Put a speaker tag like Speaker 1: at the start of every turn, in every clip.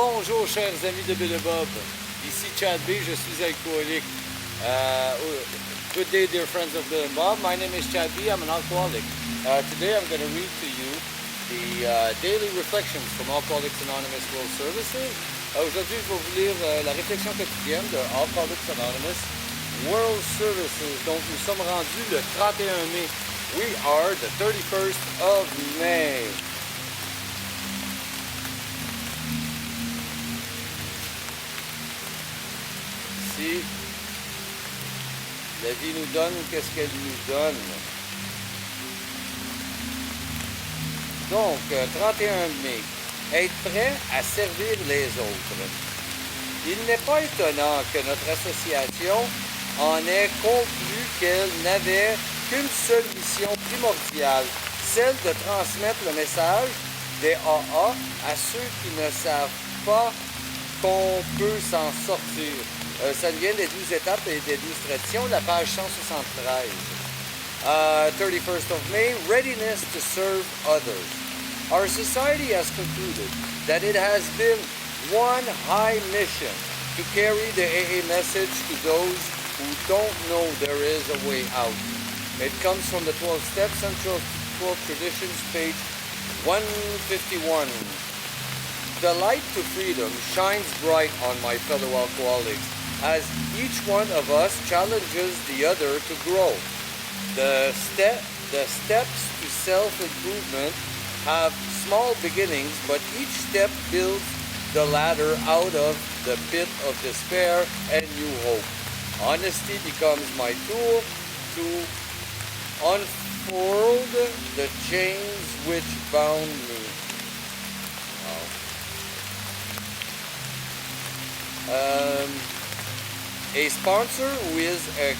Speaker 1: Bonjour chers amis de Bill et Bob, ici Chad B, je suis alcoolique. Good day dear friends of Bill and Bob, my name is Chad B, I'm an alcoholic. Today I'm going to read to you the daily reflections from Alcooliques Anonymous World Services. Aujourd'hui je vais vous lire la réflexion quotidienne de Alcooliques Anonymous World Services. Donc nous sommes rendus le 31 mai. We are the 31st of May. Si la vie nous donne, qu'est-ce qu'elle nous donne? Donc, 31 mai, être prêt à servir les autres. Il n'est pas étonnant que notre association en ait conclu qu'elle n'avait qu'une seule mission primordiale, celle de transmettre le message des AA à ceux qui ne savent pas qu'on peut s'en sortir. Ça vient des 12 étapes et des 12 traditions, la page 173. 31st of May, readiness to serve others. Our society has concluded that it has been one high mission to carry the AA message to those who don't know there is a way out. It comes from the 12 Steps, Central 12 Traditions, page 151. The light to freedom shines bright on my fellow alcoholics, as each one of us challenges the other to grow. The steps to self-improvement have small beginnings, but each step builds the ladder out of the pit of despair and new hope. Honesty becomes my tool to unfold the chains which bound me. Wow. A sponsor who is a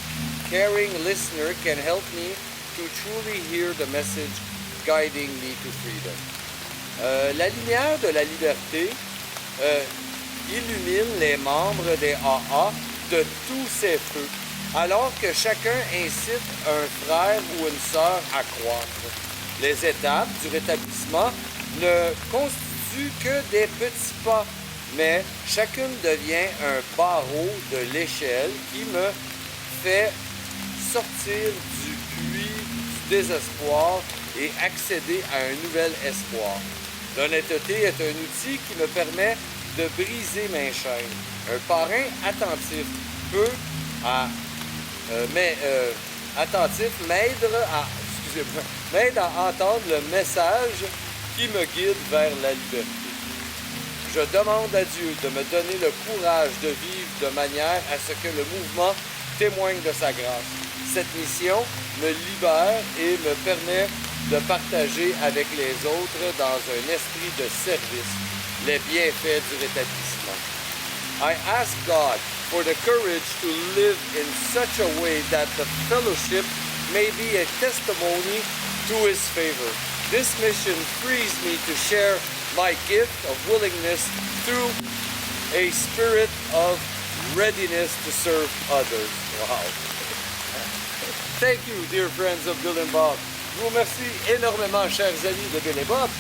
Speaker 1: caring listener can help me to truly hear the message guiding me to freedom. La lumière de la liberté illumine les membres des AA de tous ses feux, alors que chacun incite un frère ou une sœur à croître. Les étapes du rétablissement ne constituent que des petits pas, mais chacune devient un barreau de l'échelle qui me fait sortir du puits du désespoir et accéder à un nouvel espoir. L'honnêteté est un outil qui me permet de briser mes chaînes. Un parrain attentif m'aide à entendre le message qui me guide vers la liberté. Je demande à Dieu de me donner le courage de vivre de manière à ce que le mouvement témoigne de sa grâce. Cette mission me libère et me permet de partager avec les autres dans un esprit de service les bienfaits du rétablissement. I ask God for the courage to live in such a way that the fellowship may be a testimony to His favor. This mission frees me to share my gift of willingness through a spirit of readiness to serve others. Wow. Thank you, dear friends of Bill and Bob. Je vous remercie énormément, chers amis de Bill et Bob.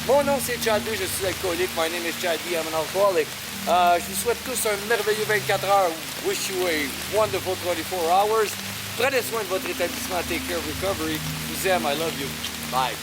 Speaker 1: Mon nom c'est Chad B, je suis alcoolique. My name is Chad B, I'm an alcoholic. Je vous souhaite tous un merveilleux 24 heures. Wish you a wonderful 24 hours. Prenez soin de votre établissement. Take care of recovery. Je vous aime. I love you. Bye.